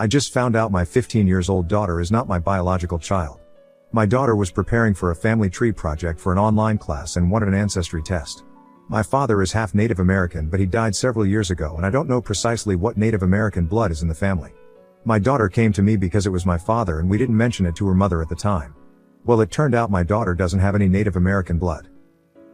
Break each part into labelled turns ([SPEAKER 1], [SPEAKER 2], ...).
[SPEAKER 1] I just found out my 15-year-old daughter is not my biological child. My daughter was preparing for a family tree project for an online class and wanted an ancestry test. My father is half Native American, but he died several years ago and I don't know precisely what Native American blood is in the family. My daughter came to me because it was my father and we didn't mention it to her mother at the time. Well, it turned out my daughter doesn't have any Native American blood.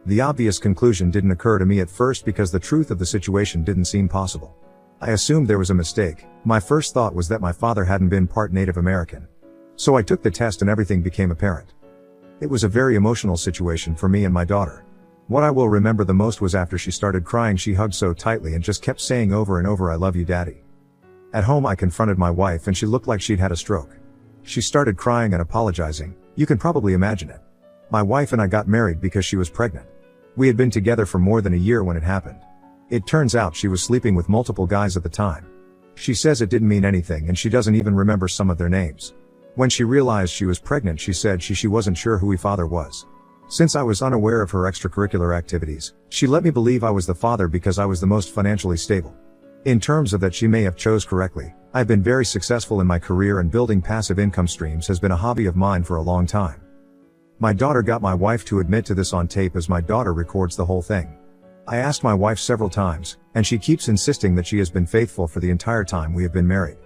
[SPEAKER 1] The obvious conclusion didn't occur to me at first because the truth of the situation didn't seem possible. I assumed there was a mistake. My first thought was that my father hadn't been part Native American. So I took the test and everything became apparent. It was a very emotional situation for me and my daughter. What I will remember the most was after she started crying, she hugged so tightly and just kept saying over and over, "I love you, Daddy." At home I confronted my wife and she looked like she'd had a stroke. She started crying and apologizing. You can probably imagine it. My wife and I got married because she was pregnant. We had been together for more than a year when it happened. It turns out she was sleeping with multiple guys at the time. She says it didn't mean anything and she doesn't even remember some of their names. When she realized she was pregnant, she said she wasn't sure who her father was. Since I was unaware of her extracurricular activities, she let me believe I was the father because I was the most financially stable. In terms of that, she may have chose correctly. I've been very successful in my career and building passive income streams has been a hobby of mine for a long time. My daughter got my wife to admit to this on tape as my daughter records the whole thing. I asked my wife several times, and she keeps insisting that she has been faithful for the entire time we have been married.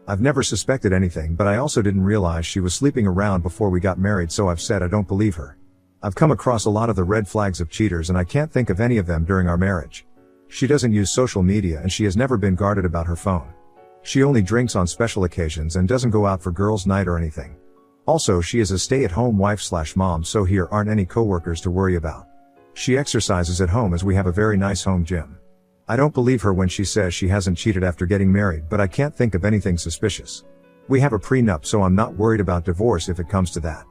[SPEAKER 1] I've never suspected anything, but I also didn't realize she was sleeping around before we got married, so I've said I don't believe her. I've come across a lot of the red flags of cheaters and I can't think of any of them during our marriage. She doesn't use social media and she has never been guarded about her phone. She only drinks on special occasions and doesn't go out for girls' night or anything. Also, she is a stay-at-home wife/mom, so here aren't any coworkers to worry about. She exercises at home as we have a very nice home gym. I don't believe her when she says she hasn't cheated after getting married, but I can't think of anything suspicious. We have a prenup, so I'm not worried about divorce if it comes to that.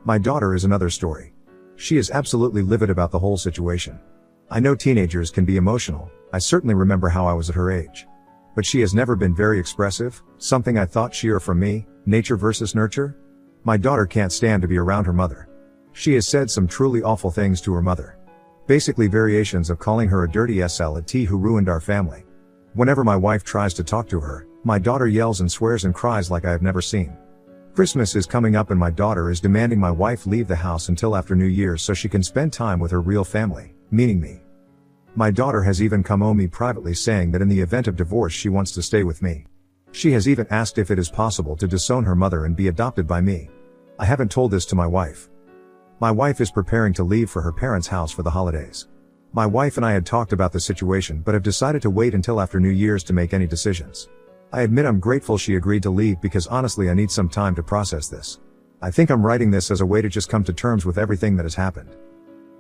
[SPEAKER 1] My daughter is another story. She is absolutely livid about the whole situation. I know teenagers can be emotional. I certainly remember how I was at her age. But she has never been very expressive, something I thought she'd from me, nature versus nurture. My daughter can't stand to be around her mother. She has said some truly awful things to her mother. Basically variations of calling her a dirty slut who ruined our family. Whenever my wife tries to talk to her, my daughter yells and swears and cries like I have never seen. Christmas is coming up and my daughter is demanding my wife leave the house until after New Year's so she can spend time with her real family, meaning me. My daughter has even come to me privately saying that in the event of divorce she wants to stay with me. She has even asked if it is possible to disown her mother and be adopted by me. I haven't told this to my wife. My wife is preparing to leave for her parents' house for the holidays. My wife and I had talked about the situation but have decided to wait until after New Year's to make any decisions. I admit I'm grateful she agreed to leave because honestly I need some time to process this. I think I'm writing this as a way to just come to terms with everything that has happened.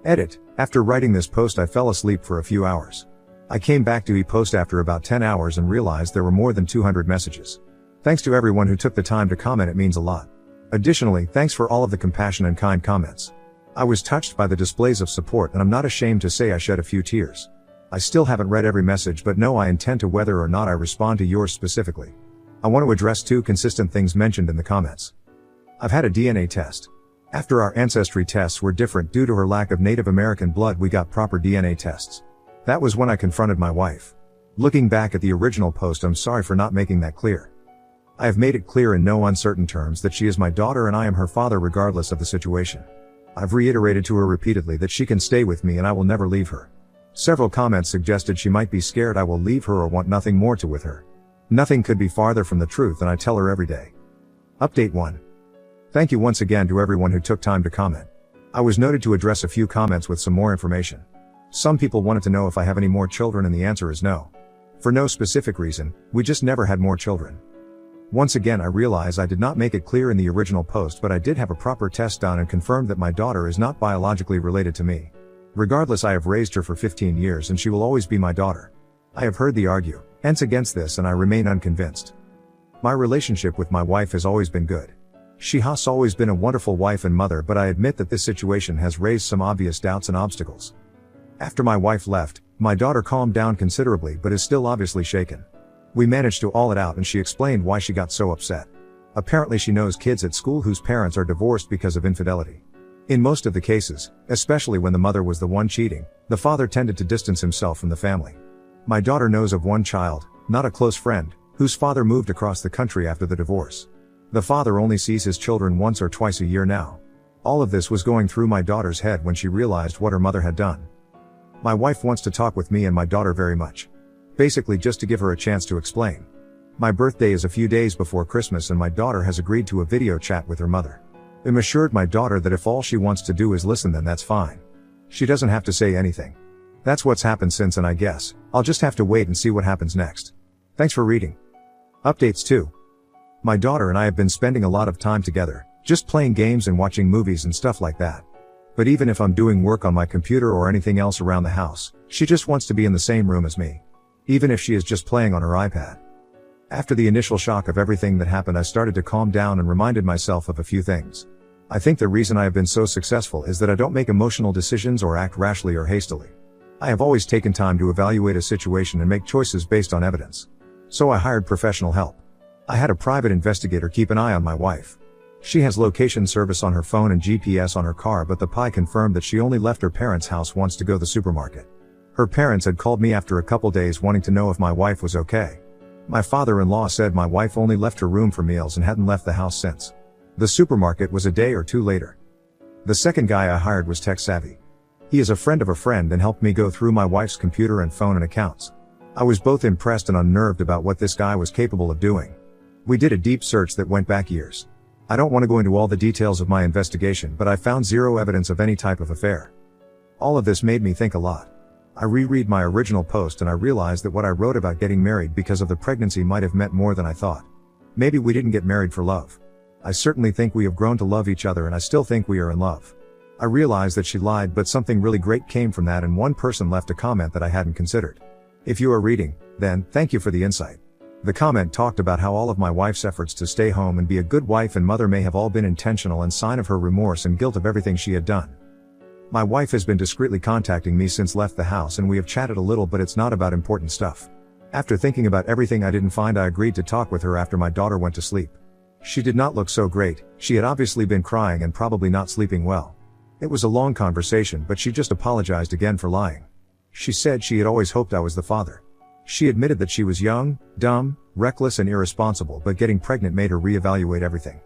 [SPEAKER 1] Edit. After writing this post I fell asleep for a few hours. I came back to e-post after about 10 hours and realized there were more than 200 messages. Thanks to everyone who took the time to comment, it means a lot. Additionally, thanks for all of the compassion and kind comments. I was touched by the displays of support and I'm not ashamed to say I shed a few tears. I still haven't read every message but know I intend to whether or not I respond to yours specifically. I want to address two consistent things mentioned in the comments. I've had a DNA test. After our ancestry tests were different due to her lack of Native American blood, we got proper DNA tests. That was when I confronted my wife. Looking back at the original post, I'm sorry for not making that clear. I have made it clear in no uncertain terms that she is my daughter and I am her father regardless of the situation. I've reiterated to her repeatedly that she can stay with me and I will never leave her. Several comments suggested she might be scared I will leave her or want nothing more to with her. Nothing could be farther from the truth and I tell her every day. Update 1. Thank you once again to everyone who took time to comment. I was noted to address a few comments with some more information. Some people wanted to know if I have any more children and the answer is no. For no specific reason, we just never had more children. Once again I realize I did not make it clear in the original post, but I did have a proper test done and confirmed that my daughter is not biologically related to me. Regardless, I have raised her for 15 years and she will always be my daughter. I have heard the arguments against this and I remain unconvinced. My relationship with my wife has always been good. She has always been a wonderful wife and mother, but I admit that this situation has raised some obvious doubts and obstacles. After my wife left, my daughter calmed down considerably but is still obviously shaken. We managed to all it out and she explained why she got so upset. Apparently she knows kids at school whose parents are divorced because of infidelity. In most of the cases, especially when the mother was the one cheating, the father tended to distance himself from the family. My daughter knows of one child, not a close friend, whose father moved across the country after the divorce. The father only sees his children once or twice a year now. All of this was going through my daughter's head when she realized what her mother had done. My wife wants to talk with me and my daughter very much. Basically just to give her a chance to explain. My birthday is a few days before Christmas and my daughter has agreed to a video chat with her mother. I'm assured my daughter that if all she wants to do is listen, then that's fine. She doesn't have to say anything. That's what's happened since, and I guess I'll just have to wait and see what happens next. Thanks for reading. Updates 2. My daughter and I have been spending a lot of time together, just playing games and watching movies and stuff like that. But even if I'm doing work on my computer or anything else around the house, she just wants to be in the same room as me. Even if she is just playing on her iPad. After the initial shock of everything that happened, I started to calm down and reminded myself of a few things. I think the reason I have been so successful is that I don't make emotional decisions or act rashly or hastily. I have always taken time to evaluate a situation and make choices based on evidence. So I hired professional help. I had a private investigator keep an eye on my wife. She has location service on her phone and GPS on her car, but the PI confirmed that she only left her parents' house once to go to the supermarket. Her parents had called me after a couple days wanting to know if my wife was okay. My father-in-law said my wife only left her room for meals and hadn't left the house since. The supermarket was a day or two later. The second guy I hired was tech savvy. He is a friend of a friend and helped me go through my wife's computer and phone and accounts. I was both impressed and unnerved about what this guy was capable of doing. We did a deep search that went back years. I don't want to go into all the details of my investigation, but I found zero evidence of any type of affair. All of this made me think a lot. I reread my original post and I realized that what I wrote about getting married because of the pregnancy might have meant more than I thought. Maybe we didn't get married for love. I certainly think we have grown to love each other and I still think we are in love. I realized that she lied, but something really great came from that, and one person left a comment that I hadn't considered. If you are reading, then, thank you for the insight. The comment talked about how all of my wife's efforts to stay home and be a good wife and mother may have all been intentional and sign of her remorse and guilt of everything she had done. My wife has been discreetly contacting me since left the house and we have chatted a little, but it's not about important stuff. After thinking about everything I didn't find, I agreed to talk with her after my daughter went to sleep. She did not look so great. She had obviously been crying and probably not sleeping well. It was a long conversation, but she just apologized again for lying. She said she had always hoped I was the father. She admitted that she was young, dumb, reckless and irresponsible, but getting pregnant made her reevaluate everything.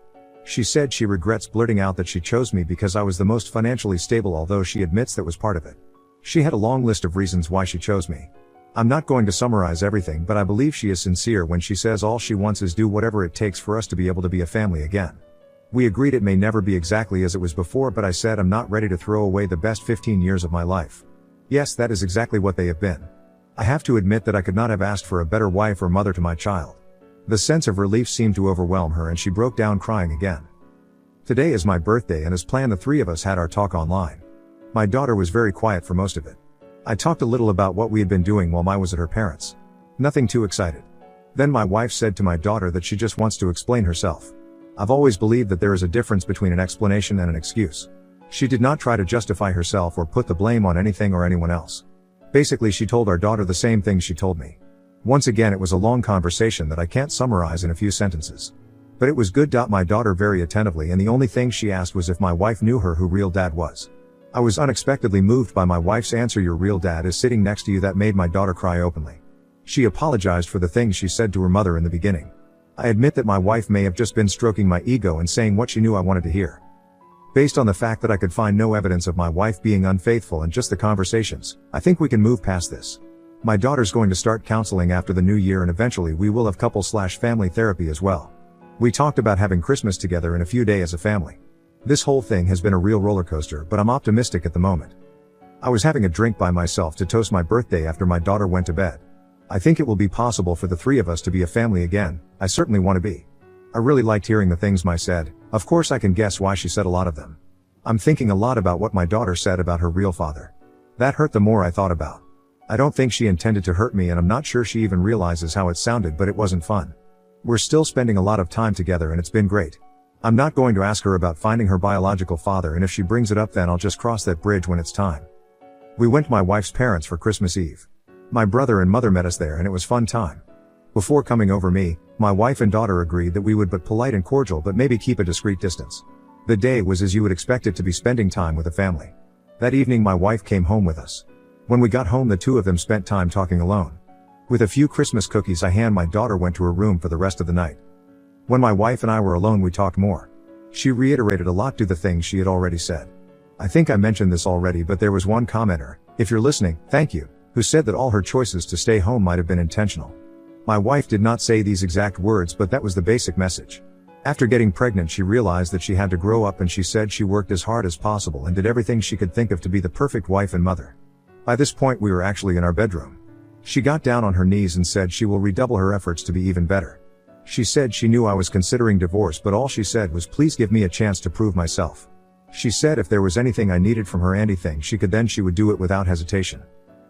[SPEAKER 1] She said she regrets blurting out that she chose me because I was the most financially stable, although she admits that was part of it. She had a long list of reasons why she chose me. I'm not going to summarize everything, but I believe she is sincere when she says all she wants is do whatever it takes for us to be able to be a family again. We agreed it may never be exactly as it was before, but I said I'm not ready to throw away the best 15 years of my life. Yes, that is exactly what they have been. I have to admit that I could not have asked for a better wife or mother to my child. The sense of relief seemed to overwhelm her and she broke down crying again. Today is my birthday, and as planned the three of us had our talk online. My daughter was very quiet for most of it. I talked a little about what we had been doing while I was at her parents'. Nothing too excited. Then my wife said to my daughter that she just wants to explain herself. I've always believed that there is a difference between an explanation and an excuse. She did not try to justify herself or put the blame on anything or anyone else. Basically, she told our daughter the same thing she told me. Once again, it was a long conversation that I can't summarize in a few sentences. But it was good. My daughter very attentively, and the only thing she asked was if my wife knew her real dad was. I was unexpectedly moved by my wife's answer, "Your real dad is sitting next to you." That made my daughter cry openly. She apologized for the things she said to her mother in the beginning. I admit that my wife may have just been stroking my ego and saying what she knew I wanted to hear. Based on the fact that I could find no evidence of my wife being unfaithful and just the conversations, I think we can move past this. My daughter's going to start counseling after the new year, and eventually we will have couple/family therapy as well. We talked about having Christmas together in a few days as a family. This whole thing has been a real roller coaster, but I'm optimistic at the moment. I was having a drink by myself to toast my birthday after my daughter went to bed. I think it will be possible for the three of us to be a family again. I certainly want to be. I really liked hearing the things Ma said. Of course I can guess why she said a lot of them. I'm thinking a lot about what my daughter said about her real father. That hurt the more I thought about. I don't think she intended to hurt me, and I'm not sure she even realizes how it sounded, but it wasn't fun. We're still spending a lot of time together and it's been great. I'm not going to ask her about finding her biological father, and if she brings it up then I'll just cross that bridge when it's time. We went to my wife's parents for Christmas Eve. My brother and mother met us there and it was fun time. Before coming over, my wife and daughter agreed that we would be polite and cordial, but maybe keep a discreet distance. The day was as you would expect it to be, spending time with a family. That evening my wife came home with us. When we got home, the two of them spent time talking alone. With a few Christmas cookies I hand my daughter went to her room for the rest of the night. When my wife and I were alone we talked more. She reiterated a lot to the things she had already said. I think I mentioned this already, but there was one commenter, if you're listening, thank you, who said that all her choices to stay home might have been intentional. My wife did not say these exact words, but that was the basic message. After getting pregnant she realized that she had to grow up, and she said she worked as hard as possible and did everything she could think of to be the perfect wife and mother. By this point we were actually in our bedroom. She got down on her knees and said she will redouble her efforts to be even better. She said she knew I was considering divorce, but all she said was please give me a chance to prove myself. She said if there was anything I needed from her, anything she would do it without hesitation.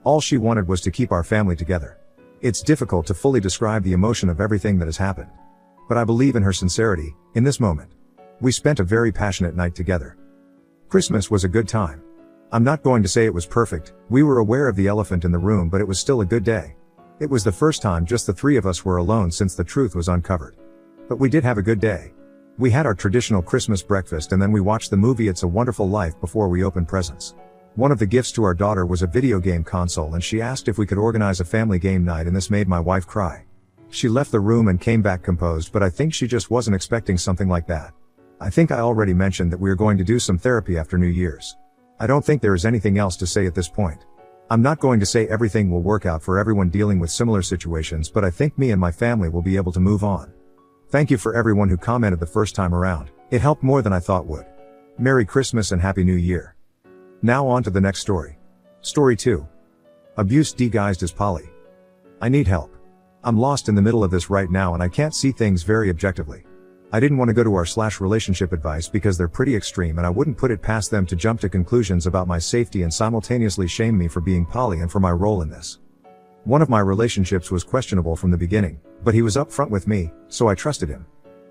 [SPEAKER 1] All she wanted was to keep our family together. It's difficult to fully describe the emotion of everything that has happened. But I believe in her sincerity, in this moment. We spent a very passionate night together. Christmas was a good time. I'm not going to say it was perfect, we were aware of the elephant in the room, but it was still a good day. It was the first time just the three of us were alone since the truth was uncovered. But we did have a good day. We had our traditional Christmas breakfast and then we watched the movie It's a Wonderful Life before we opened presents. One of the gifts to our daughter was a video game console, and she asked if we could organize a family game night, and this made my wife cry. She left the room and came back composed, but I think she just wasn't expecting something like that. I think I already mentioned that we are going to do some therapy after New Year's. I don't think there is anything else to say at this point. I'm not going to say everything will work out for everyone dealing with similar situations, but I think me and my family will be able to move on. Thank you for everyone who commented the first time around. It helped more than I thought would. Merry Christmas and Happy New Year. Now on to the next story. Story 2. Abuse disguised as poly. I need help. I'm lost in the middle of this right now and I can't see things very objectively. I didn't want to go to r/relationship advice because they're pretty extreme, and I wouldn't put it past them to jump to conclusions about my safety and simultaneously shame me for being poly and for my role in this. One of my relationships was questionable from the beginning, but he was upfront with me, so I trusted him.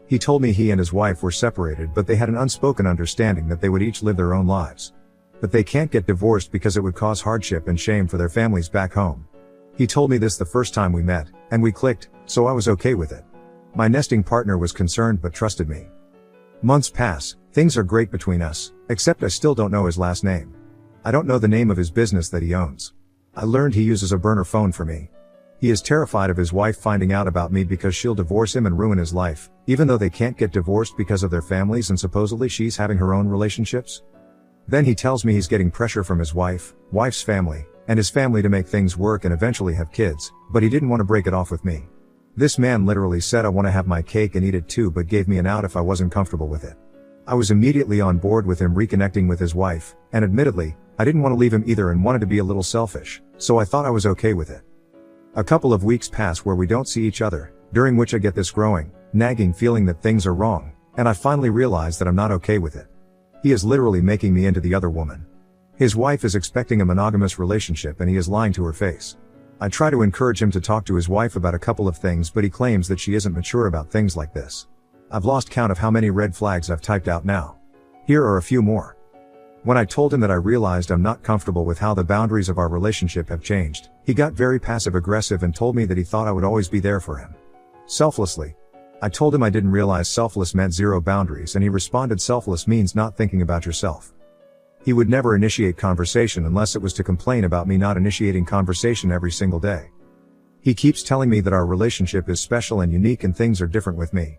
[SPEAKER 1] He told me he and his wife were separated, but they had an unspoken understanding that they would each live their own lives. But they can't get divorced because it would cause hardship and shame for their families back home. He told me this the first time we met, and we clicked, so I was okay with it. My nesting partner was concerned but trusted me. Months pass, things are great between us, except I still don't know his last name. I don't know the name of his business that he owns. I learned he uses a burner phone for me. He is terrified of his wife finding out about me because she'll divorce him and ruin his life, even though they can't get divorced because of their families and supposedly she's having her own relationships. Then he tells me he's getting pressure from his wife's family, and his family to make things work and eventually have kids, but he didn't want to break it off with me. This man literally said I want to have my cake and eat it too, but gave me an out if I wasn't comfortable with it. I was immediately on board with him reconnecting with his wife, and admittedly, I didn't want to leave him either and wanted to be a little selfish, so I thought I was okay with it. A couple of weeks pass where we don't see each other, during which I get this growing, nagging feeling that things are wrong, and I finally realize that I'm not okay with it. He is literally making me into the other woman. His wife is expecting a monogamous relationship and he is lying to her face. I try to encourage him to talk to his wife about a couple of things, but he claims that she isn't mature about things like this. I've lost count of how many red flags I've typed out now. Here are a few more. When I told him that I realized I'm not comfortable with how the boundaries of our relationship have changed, he got very passive-aggressive and told me that he thought I would always be there for him. Selflessly. I told him I didn't realize selfless meant zero boundaries, and he responded selfless means not thinking about yourself. He would never initiate conversation unless it was to complain about me not initiating conversation every single day. He keeps telling me that our relationship is special and unique and things are different with me.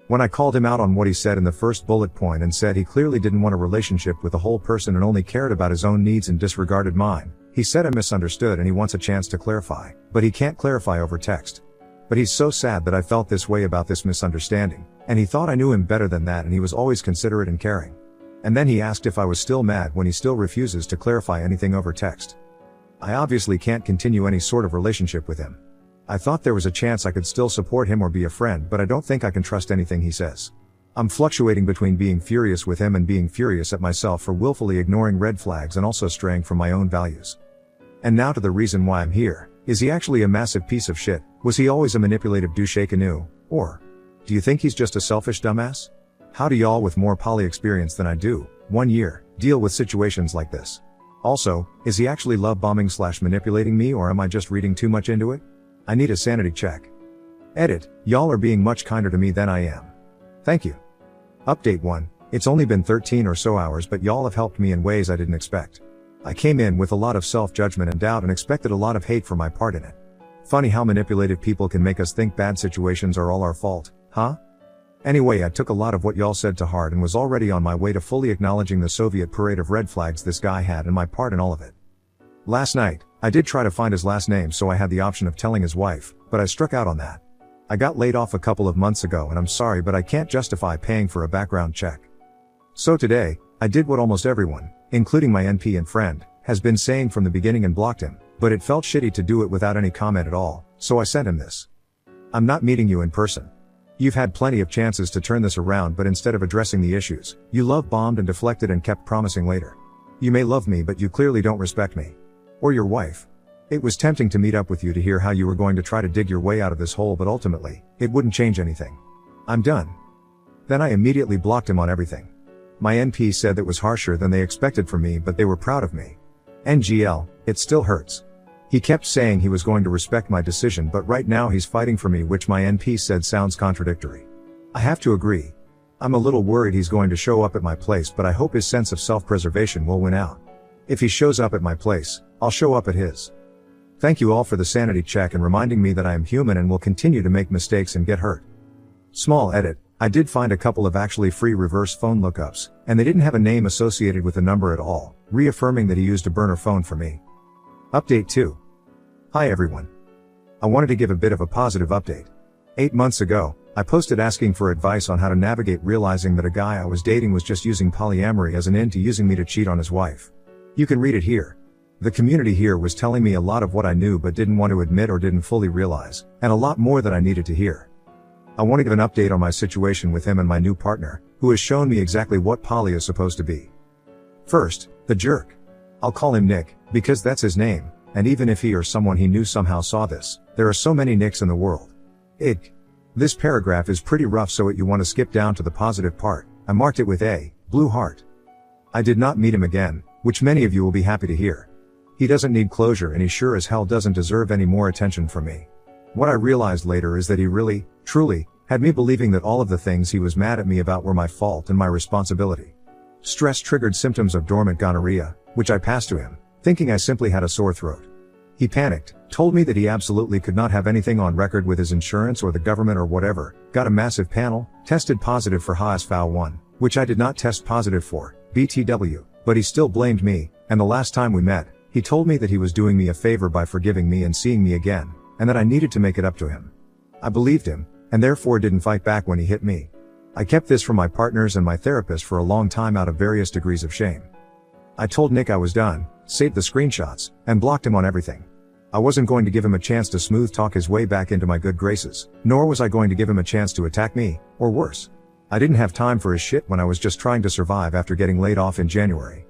[SPEAKER 1] When I called him out on what he said in the first bullet point and said he clearly didn't want a relationship with a whole person and only cared about his own needs and disregarded mine, he said I misunderstood and he wants a chance to clarify, but he can't clarify over text. But he's so sad that I felt this way about this misunderstanding, and he thought I knew him better than that, and he was always considerate and caring. And then he asked if I was still mad when he still refuses to clarify anything over text. I obviously can't continue any sort of relationship with him. I thought there was a chance I could still support him or be a friend, but I don't think I can trust anything he says. I'm fluctuating between being furious with him and being furious at myself for willfully ignoring red flags and also straying from my own values. And now to the reason why I'm here. Is he actually a massive piece of shit? Was he always a manipulative douche canoe? Or do you think he's just a selfish dumbass? How do y'all with more poly experience than I do, 1 year, deal with situations like this? Also, is he actually love bombing / manipulating me, or am I just reading too much into it? I need a sanity check. Edit, y'all are being much kinder to me than I am. Thank you. Update 1, it's only been 13 or so hours, but y'all have helped me in ways I didn't expect. I came in with a lot of self-judgment and doubt and expected a lot of hate for my part in it. Funny how manipulative people can make us think bad situations are all our fault, huh? Anyway, I took a lot of what y'all said to heart and was already on my way to fully acknowledging the Soviet parade of red flags this guy had and my part in all of it. Last night, I did try to find his last name so I had the option of telling his wife, but I struck out on that. I got laid off a couple of months ago and I'm sorry but I can't justify paying for a background check. So today, I did what almost everyone, including my NP and friend, has been saying from the beginning and blocked him, but it felt shitty to do it without any comment at all, so I sent him this. I'm not meeting you in person. You've had plenty of chances to turn this around but instead of addressing the issues, you love-bombed and deflected and kept promising later. You may love me but you clearly don't respect me. Or your wife. It was tempting to meet up with you to hear how you were going to try to dig your way out of this hole but ultimately, it wouldn't change anything. I'm done. Then I immediately blocked him on everything. My NP said that was harsher than they expected from me but they were proud of me. NGL, it still hurts. He kept saying he was going to respect my decision but right now he's fighting for me which my NP said sounds contradictory. I have to agree. I'm a little worried he's going to show up at my place but I hope his sense of self-preservation will win out. If he shows up at my place, I'll show up at his. Thank you all for the sanity check and reminding me that I am human and will continue to make mistakes and get hurt. Small edit, I did find a couple of actually free reverse phone lookups, and they didn't have a name associated with the number at all, reaffirming that he used a burner phone for me. Update 2. Hi everyone. I wanted to give a bit of a positive update. 8 months ago, I posted asking for advice on how to navigate realizing that a guy I was dating was just using polyamory as an in to using me to cheat on his wife. You can read it here. The community here was telling me a lot of what I knew but didn't want to admit or didn't fully realize, and a lot more that I needed to hear. I want to give an update on my situation with him and my new partner, who has shown me exactly what poly is supposed to be. First, the jerk. I'll call him Nick, because that's his name, and even if he or someone he knew somehow saw this, there are so many Nicks in the world. This paragraph is pretty rough so you want to skip down to the positive part. I marked it with a blue heart. I did not meet him again, which many of you will be happy to hear. He doesn't need closure and he sure as hell doesn't deserve any more attention from me. What I realized later is that he really, truly, had me believing that all of the things he was mad at me about were my fault and my responsibility. Stress triggered symptoms of dormant gonorrhea, which I passed to him, thinking I simply had a sore throat. He panicked, told me that he absolutely could not have anything on record with his insurance or the government or whatever, got a massive panel, tested positive for HSV-1, which I did not test positive for, BTW, but he still blamed me, and the last time we met, he told me that he was doing me a favor by forgiving me and seeing me again, and that I needed to make it up to him. I believed him, and therefore didn't fight back when he hit me. I kept this from my partners and my therapist for a long time out of various degrees of shame. I told Nick I was done, saved the screenshots, and blocked him on everything. I wasn't going to give him a chance to smooth talk his way back into my good graces, nor was I going to give him a chance to attack me, or worse. I didn't have time for his shit when I was just trying to survive after getting laid off in January.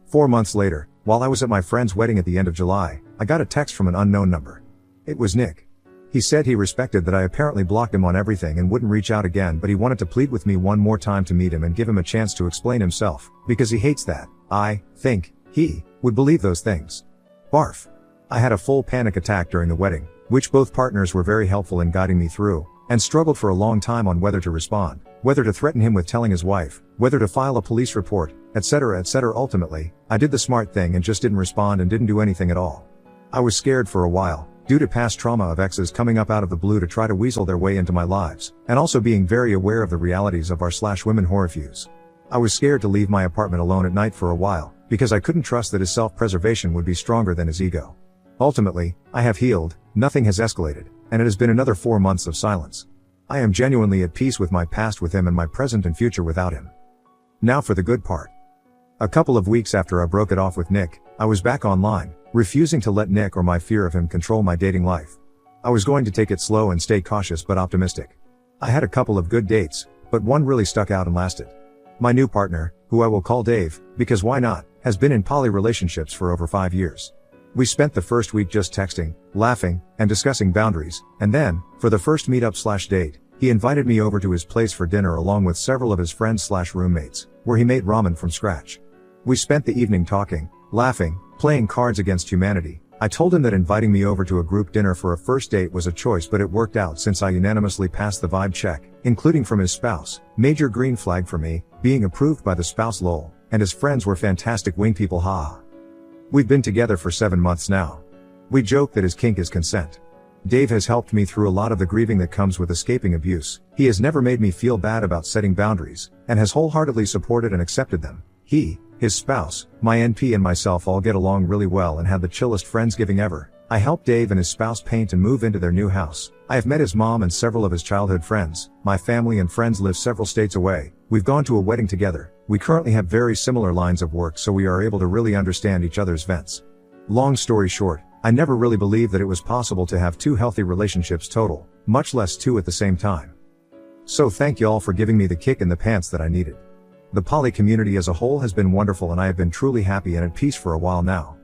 [SPEAKER 1] 4 months later, while I was at my friend's wedding at the end of July, I got a text from an unknown number. It was Nick. He said he respected that I apparently blocked him on everything and wouldn't reach out again but he wanted to plead with me one more time to meet him and give him a chance to explain himself, because he hates that I think he would believe those things. Barf. I had a full panic attack during the wedding, which both partners were very helpful in guiding me through, and struggled for a long time on whether to respond, whether to threaten him with telling his wife, whether to file a police report, etc. etc. Ultimately, I did the smart thing and just didn't respond and didn't do anything at all. I was scared for a while, due to past trauma of exes coming up out of the blue to try to weasel their way into my lives, and also being very aware of the realities of r/women horrorfuse. I was scared to leave my apartment alone at night for a while, because I couldn't trust that his self-preservation would be stronger than his ego. Ultimately, I have healed, nothing has escalated, and it has been another 4 months of silence. I am genuinely at peace with my past with him and my present and future without him. Now for the good part. A couple of weeks after I broke it off with Nick, I was back online, refusing to let Nick or my fear of him control my dating life. I was going to take it slow and stay cautious but optimistic. I had a couple of good dates, but one really stuck out and lasted. My new partner, who I will call Dave, because why not, has been in poly relationships for over 5 years. We spent the first week just texting, laughing, and discussing boundaries, and then, for the first meetup/date, he invited me over to his place for dinner along with several of his friends/roommates, where he made ramen from scratch. We spent the evening talking, laughing, playing Cards Against Humanity. I told him that inviting me over to a group dinner for a first date was a choice but it worked out since I unanimously passed the vibe check, including from his spouse, major green flag for me, being approved by the spouse lol, and his friends were fantastic wing people haha. We've been together for 7 months now. We joke that his kink is consent. Dave has helped me through a lot of the grieving that comes with escaping abuse. He has never made me feel bad about setting boundaries, and has wholeheartedly supported and accepted them. He, his spouse, my NP and myself all get along really well and have the chillest Friendsgiving ever. I helped Dave and his spouse paint and move into their new house. I have met his mom and several of his childhood friends. My family and friends live several states away. We've gone to a wedding together. We currently have very similar lines of work, so we are able to really understand each other's vents. Long story short, I never really believed that it was possible to have 2 healthy relationships total, much less 2 at the same time. So thank y'all for giving me the kick in the pants that I needed. The poly community as a whole has been wonderful and I have been truly happy and at peace for a while now.